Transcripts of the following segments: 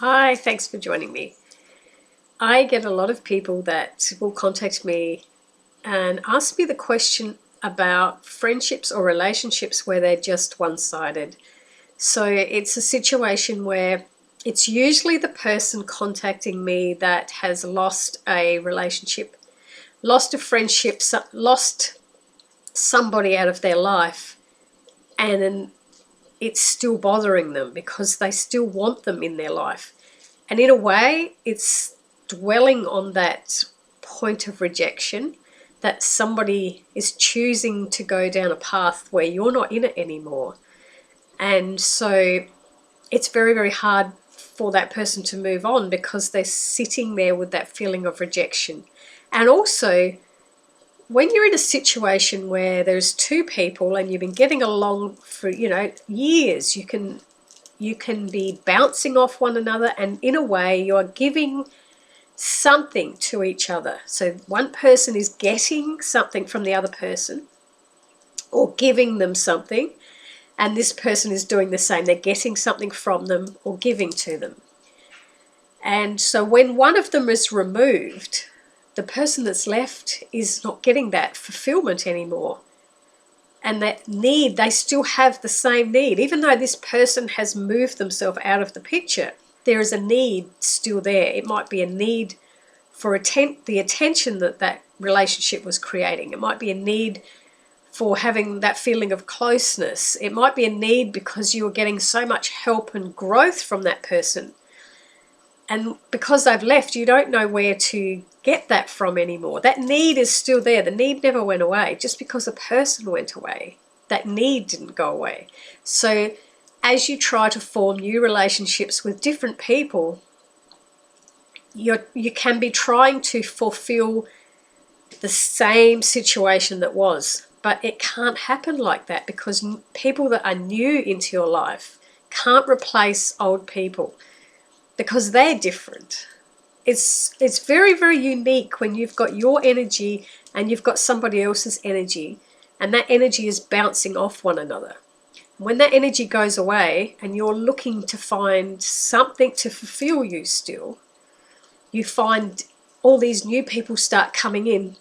Hi, thanks for joining me. I get a lot of people that will contact me and ask me the question about friendships or relationships where they're just one-sided. So it's a situation where it's usually the person contacting me that has lost a relationship, lost a friendship, lost somebody out of their life, and then it's still bothering them because they still want them in their life. And in a way, it's dwelling on that point of rejection, that somebody is choosing to go down a path where you're not in it anymore. And so it's very, very hard for that person to move on because they're sitting there with that feeling of rejection. And also, when you're in a situation where there's two people and you've been getting along for, years, you can be bouncing off one another, and in a way you're giving something to each other. So one person is getting something from the other person or giving them something, and this person is doing the same. They're getting something from them or giving to them. And so when one of them is removed, the person that's left is not getting that fulfillment anymore. And that need, they still have the same need. Even though this person has moved themselves out of the picture, there is a need still there. It might be a need for the attention that relationship was creating. It might be a need for having that feeling of closeness. It might be a need because you were getting so much help and growth from that person. And because they've left, you don't know where to get that from anymore. That need is still there. The need never went away. Just because a person went away, that need didn't go away. So as you try to form new relationships with different people, you can be trying to fulfill the same situation that was, but it can't happen like that because people that are new into your life can't replace old people because they're different. It's very, very unique when you've got your energy and you've got somebody else's energy, and that energy is bouncing off one another. When that energy goes away and you're looking to find something to fulfill you still, you find all these new people start coming in,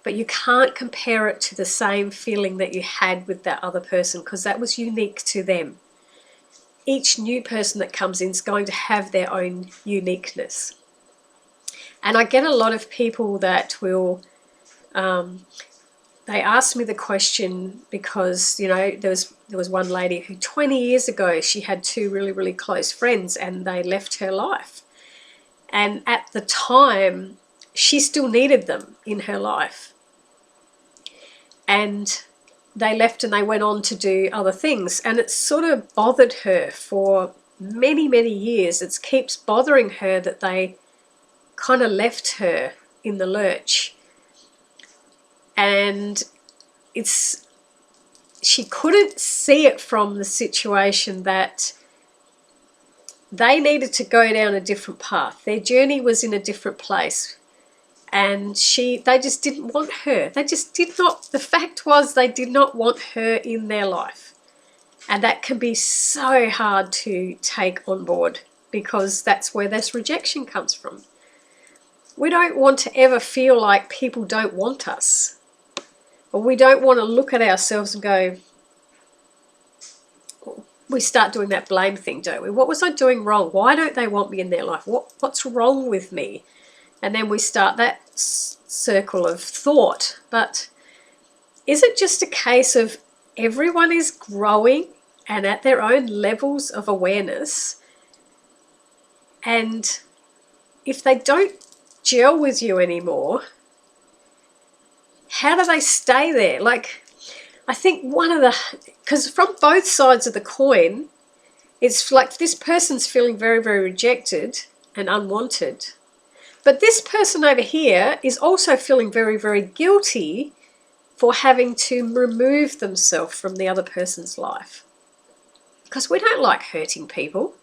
but you can't compare it to the same feeling that you had with that other person because that was unique to them. Each new person that comes in is going to have their own uniqueness. And I get a lot of people that will, they ask me the question because, there was one lady who 20 years ago, she had two really, really close friends and they left her life. And at the time, she still needed them in her life. And they left and they went on to do other things. And it sort of bothered her for many, many years. It keeps bothering her that they kind of left her in the lurch. And she couldn't see it from the situation that they needed to go down a different path. Their journey was in a different place. And they just didn't want her. The fact was they did not want her in their life. And that can be so hard to take on board because that's where this rejection comes from. We don't want to ever feel like people don't want us. Or we don't want to look at ourselves and go, we start doing that blame thing, don't we? What was I doing wrong? Why don't they want me in their life? What's wrong with me? And then we start that circle of thought. But is it just a case of everyone is growing and at their own levels of awareness? And if they don't gel with you anymore, how do they stay there? Like, I think because from both sides of the coin, it's like this person's feeling very, very rejected and unwanted. But this person over here is also feeling very, very guilty for having to remove themselves from the other person's life. Because we don't like hurting people.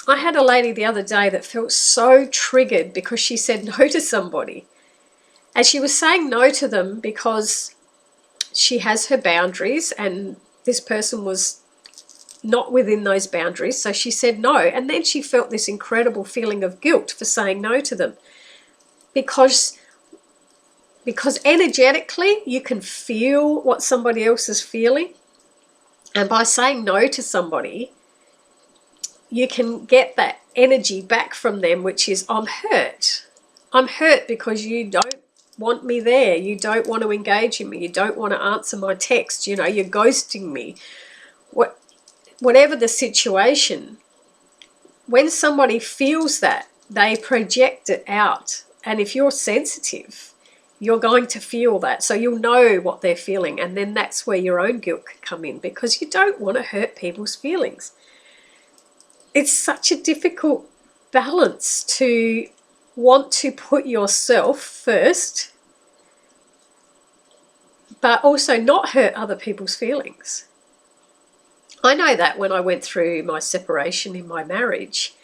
I had a lady the other day that felt so triggered because she said no to somebody. And she was saying no to them because she has her boundaries, and this person was not within those boundaries. So she said no. And then she felt this incredible feeling of guilt for saying no to them. Because energetically you can feel what somebody else is feeling. And by saying no to somebody, you can get that energy back from them, which is, I'm hurt. I'm hurt because you don't want me there. You don't want to engage in me. You don't want to answer my text. You're ghosting me. Whatever the situation, when somebody feels that, they project it out. And if you're sensitive, you're going to feel that. So you'll know what they're feeling. And then that's where your own guilt can come in, because you don't want to hurt people's feelings. It's such a difficult balance to want to put yourself first, but also not hurt other people's feelings. I know that when I went through my separation in my marriage,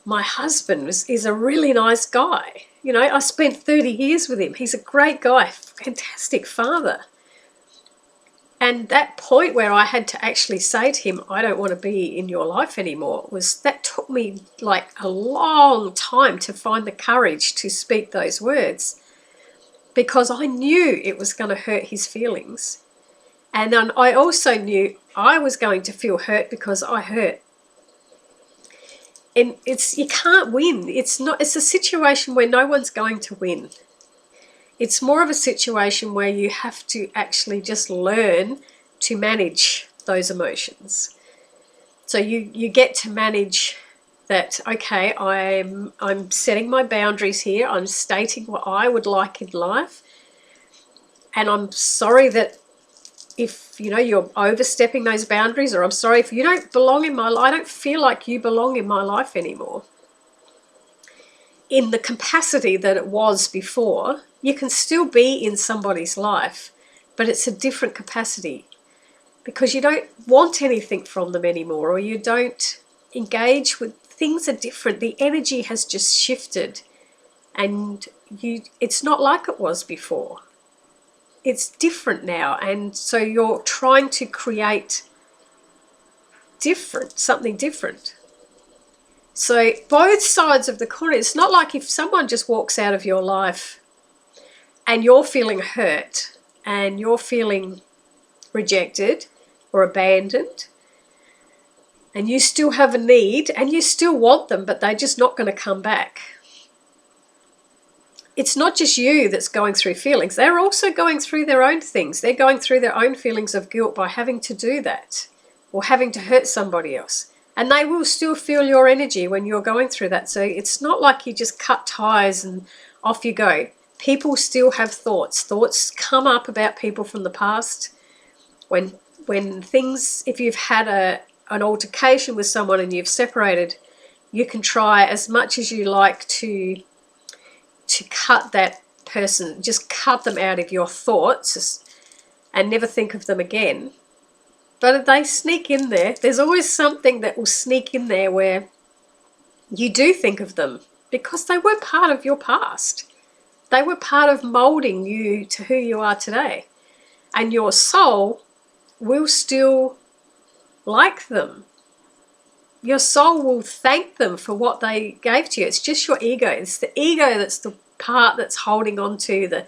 my husband is a really nice guy. I spent 30 years with him. He's a great guy, fantastic father. And that point where I had to actually say to him, I don't want to be in your life anymore, that took me like a long time to find the courage to speak those words, because I knew it was going to hurt his feelings. And then I also knew I was going to feel hurt because I hurt. And you can't win. It's a situation where no one's going to win. It's more of a situation where you have to actually just learn to manage those emotions. So you get to manage that, okay, I'm setting my boundaries here. I'm stating what I would like in life. And I'm sorry that if you're overstepping those boundaries, or I'm sorry if you don't belong in my life. I don't feel like you belong in my life anymore in the capacity that it was before. You can still be in somebody's life, but it's a different capacity, because you don't want anything from them anymore, or you don't engage with things. Are different. The energy has just shifted, and it's not like it was before. It's different now, and so you're trying to create something different. So both sides of the coin. It's not like if someone just walks out of your life and you're feeling hurt and you're feeling rejected or abandoned, and you still have a need and you still want them, but they're just not going to come back. It's not just you that's going through feelings. They're also going through their own things. They're going through their own feelings of guilt by having to do that or having to hurt somebody else. And they will still feel your energy when you're going through that. So it's not like you just cut ties and off you go. People still have thoughts. Thoughts come up about people from the past. When things, if you've had an altercation with someone and you've separated, you can try as much as you like to cut that person, just cut them out of your thoughts and never think of them again. But if they sneak in there, there's always something that will sneak in there where you do think of them, because they were part of your past. They were part of molding you to who you are today. And your soul will still like them. Your soul will thank them for what they gave to you. It's just your ego. It's the ego that's the part that's holding on to the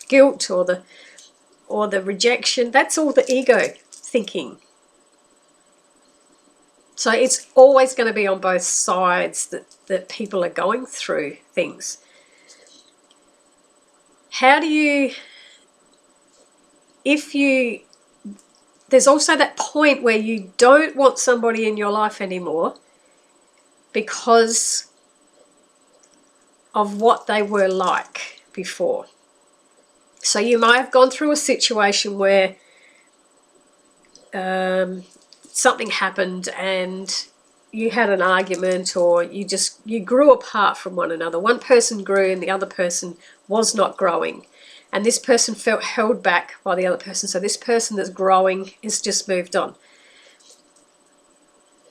guilt or the rejection. That's all the ego thinking. So it's always going to be on both sides that people are going through things. How do you, there's also that point where you don't want somebody in your life anymore because of what they were like before. So you might have gone through a situation where something happened and you had an argument, or you grew apart from one another. One person grew and the other person was not growing. And this person felt held back by the other person. So this person that's growing is just moved on.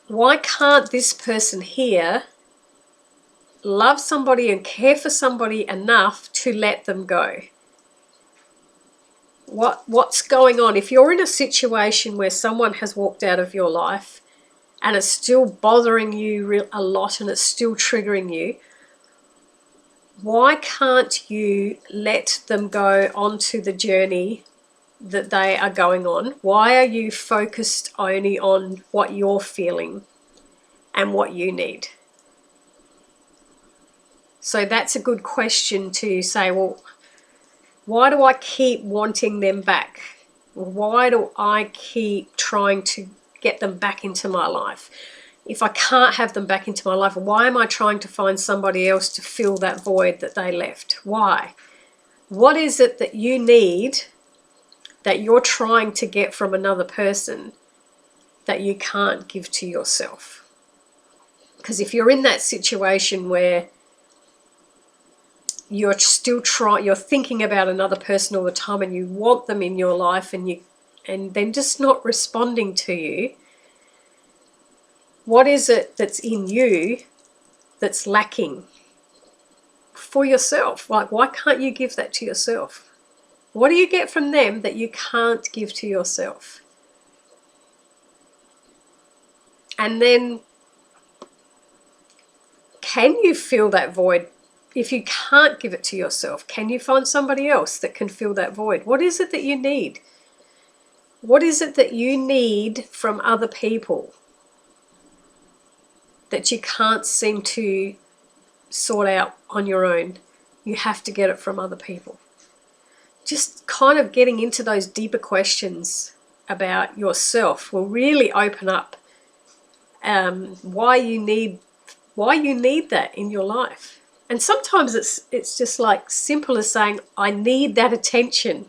Why can't this person here love somebody and care for somebody enough to let them go? What's going on? If you're in a situation where someone has walked out of your life and it's still bothering you a lot and it's still triggering you, why can't you let them go onto the journey that they are going on? Why are you focused only on what you're feeling and what you need? So that's a good question to say, well, why do I keep wanting them back? Why do I keep trying to get them back into my life? If I can't have them back into my life, why am I trying to find somebody else to fill that void that they left? Why? What is it that you need that you're trying to get from another person that you can't give to yourself? Because if you're in that situation where you're thinking about another person all the time and you want them in your life and they're just not responding to you, what is it that's in you that's lacking for yourself? Like, why can't you give that to yourself? What do you get from them that you can't give to yourself? And then, can you fill that void? If you can't give it to yourself, can you find somebody else that can fill that void? What is it that you need? What is it that you need from other people that you can't seem to sort out on your own? You have to get it from other people. Just kind of getting into those deeper questions about yourself will really open up why you need that in your life. And sometimes it's just like simple as saying, I need that attention.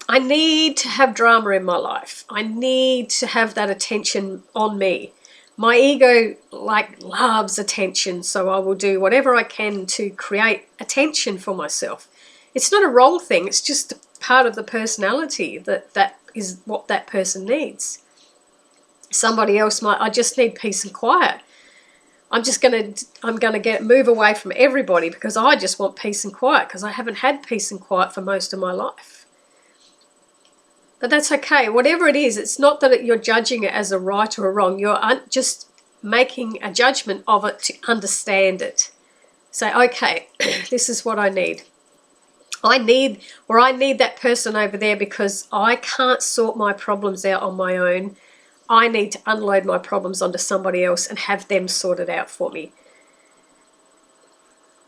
I need to have drama in my life. I need to have that attention on me. My ego loves attention, so I will do whatever I can to create attention for myself. It's not a wrong thing. It's just part of the personality that is what that person needs. Somebody else might, I just need peace and quiet. I'm gonna move away from everybody because I just want peace and quiet because I haven't had peace and quiet for most of my life. But that's okay. Whatever it is, it's not that you're judging it as a right or a wrong. You're just making a judgment of it to understand it. Say, okay, this is what I need. I need that person over there because I can't sort my problems out on my own. I need to unload my problems onto somebody else and have them sort it out for me.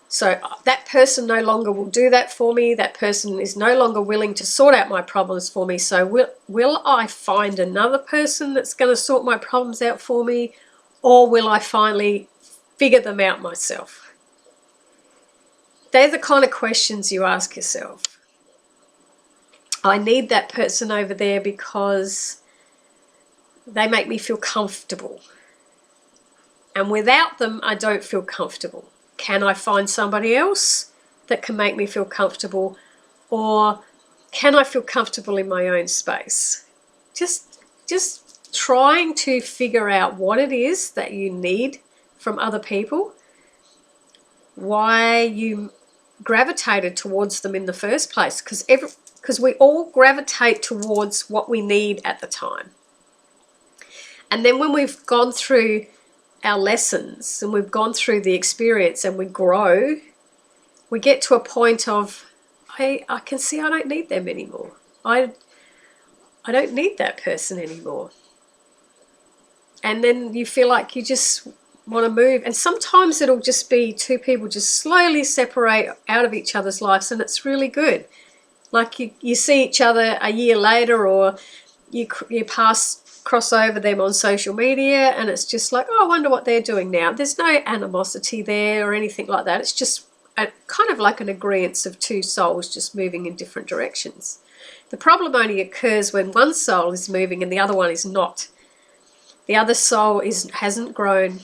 So that person no longer will do that for me. That person is no longer willing to sort out my problems for me. So will I find another person that's going to sort my problems out for me, or will I finally figure them out myself? They're the kind of questions you ask yourself. I need that person over there because they make me feel comfortable. And without them, I don't feel comfortable. Can I find somebody else that can make me feel comfortable? Or can I feel comfortable in my own space? Just trying to figure out what it is that you need from other people, why you gravitated towards them in the first place, because we all gravitate towards what we need at the time. And then when we've gone through our lessons and we've gone through the experience and we grow, we get to a point of, I can see I don't need them anymore. I don't need that person anymore. And then you feel like you just want to move. And sometimes it'll just be two people just slowly separate out of each other's lives, and it's really good. Like you see each other a year later, or you cross over them on social media, and it's just like, oh, I wonder what they're doing now. There's no animosity there or anything like that. It's just kind of like an agreement of two souls just moving in different directions. The problem only occurs when one soul is moving and the other one is not. The other soul hasn't grown,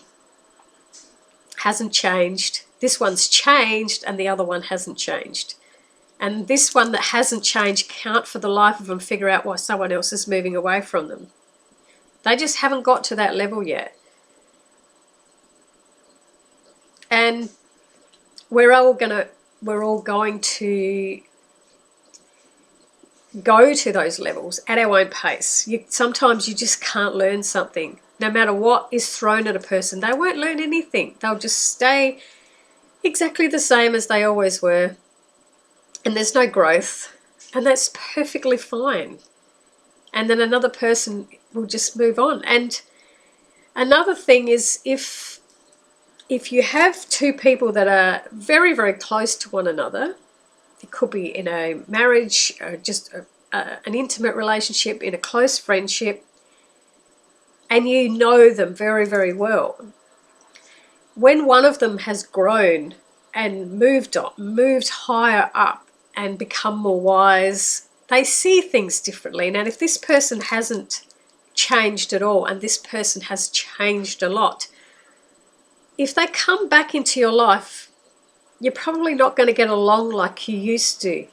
hasn't changed. This one's changed and the other one hasn't changed. And this one that hasn't changed can't for the life of them figure out why someone else is moving away from them. They just haven't got to that level yet. And we're all going to go to those levels at our own pace. Sometimes you just can't learn something. No matter what is thrown at a person, they won't learn anything. They'll just stay exactly the same as they always were. And there's no growth. And that's perfectly fine. And then another person will just move on. And another thing is, if you have two people that are very, very close to one another, it could be in a marriage, or just an intimate relationship, in a close friendship, and you know them very, very well. When one of them has grown and moved higher up and become more wise, they see things differently. Now, if this person hasn't changed at all and this person has changed a lot, if they come back into your life, you're probably not going to get along like you used to,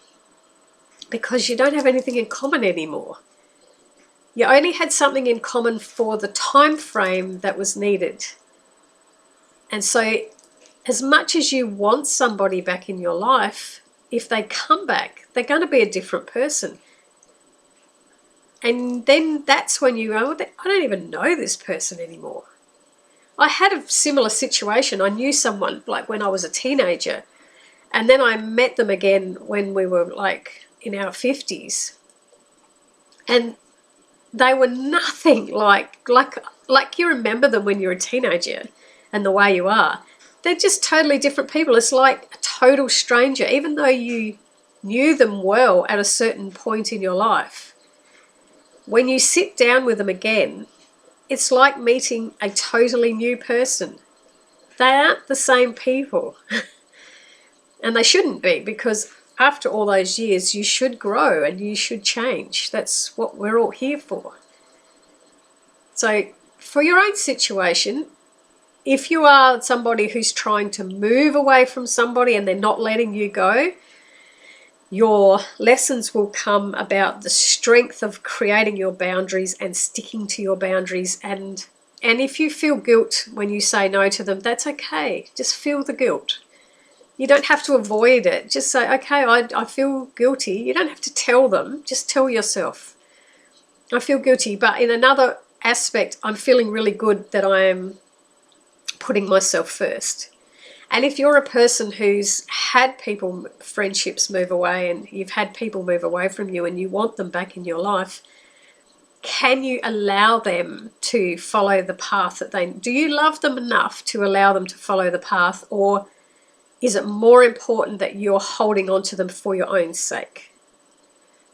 because you don't have anything in common anymore. You only had something in common for the time frame that was needed. And so as much as you want somebody back in your life, if they come back, they're going to be a different person. And then that's when you go, I don't even know this person anymore. I had a similar situation. I knew someone like when I was a teenager, and then I met them again when we were like in our 50s. And they were nothing like you remember them when you're a teenager and the way you are. They're just totally different people. It's like a total stranger, even though you knew them well at a certain point in your life. When you sit down with them again, it's like meeting a totally new person. They aren't the same people. And they shouldn't be, because after all those years, you should grow and you should change. That's what we're all here for. So for your own situation, if you are somebody who's trying to move away from somebody and they're not letting you go, your lessons will come about the strength of creating your boundaries and sticking to your boundaries. And if you feel guilt when you say no to them, that's okay. Just feel the guilt. You don't have to avoid it. Just say, okay, I feel guilty. You don't have to tell them. Just tell yourself, I feel guilty. But in another aspect, I'm feeling really good that I am putting myself first. And if you're a person who's had friendships move away, and you've had people move away from you and you want them back in your life, can you allow them to follow the path that do you love them enough to allow them to follow the path, or is it more important that you're holding on to them for your own sake?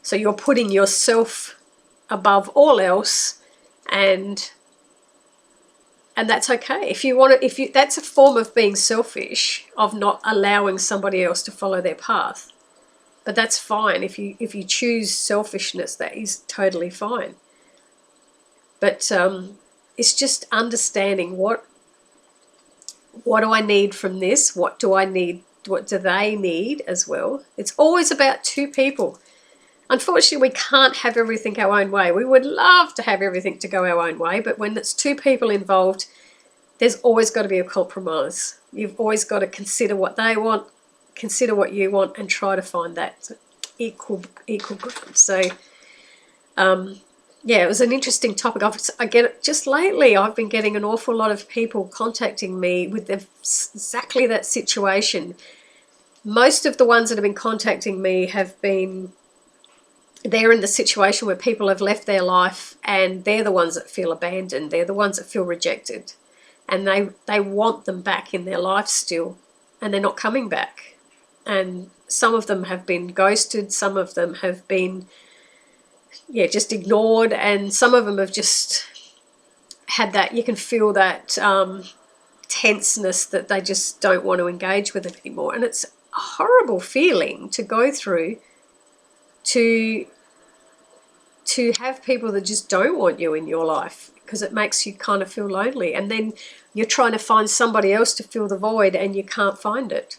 So you're putting yourself above all else, and that's okay. If you want to, that's a form of being selfish, of not allowing somebody else to follow their path. But that's fine. If you choose selfishness, that is totally fine. But it's just understanding what do I need from this? What do I need? What do they need as well? It's always about two people. Unfortunately, we can't have everything our own way. We would love to have everything to go our own way, but when it's two people involved, there's always got to be a compromise. You've always got to consider what they want, consider what you want, and try to find that equal ground. So, yeah, it was an interesting topic. I get it just lately. I've been getting an awful lot of people contacting me with exactly that situation. Most of the ones that have been contacting me have been, they're in the situation where people have left their life and they're the ones that feel abandoned. They're the ones that feel rejected, and they want them back in their life still, and they're not coming back. And some of them have been ghosted. Some of them have been, just ignored. And some of them have just had that, you can feel that tenseness that they just don't want to engage with it anymore. And it's a horrible feeling to go through, to have people that just don't want you in your life, because it makes you kind of feel lonely. And then you're trying to find somebody else to fill the void and you can't find it.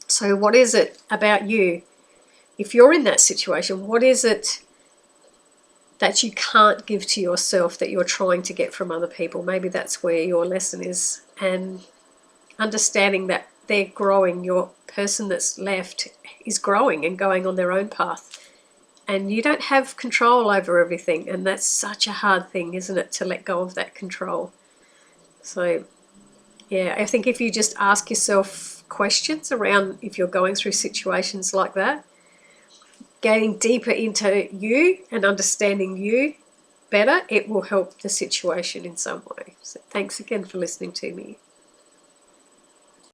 So what is it about you? If you're in that situation, what is it that you can't give to yourself that you're trying to get from other people? Maybe that's where your lesson is. And understanding that they're growing, your person that's left is growing and going on their own path. and you don't have control over everything, and that's such a hard thing, isn't it, to let go of that control. So yeah, I think if you just ask yourself questions around if you're going through situations like that, getting deeper into you and understanding you better, it will help the situation in some way. So thanks again for listening to me.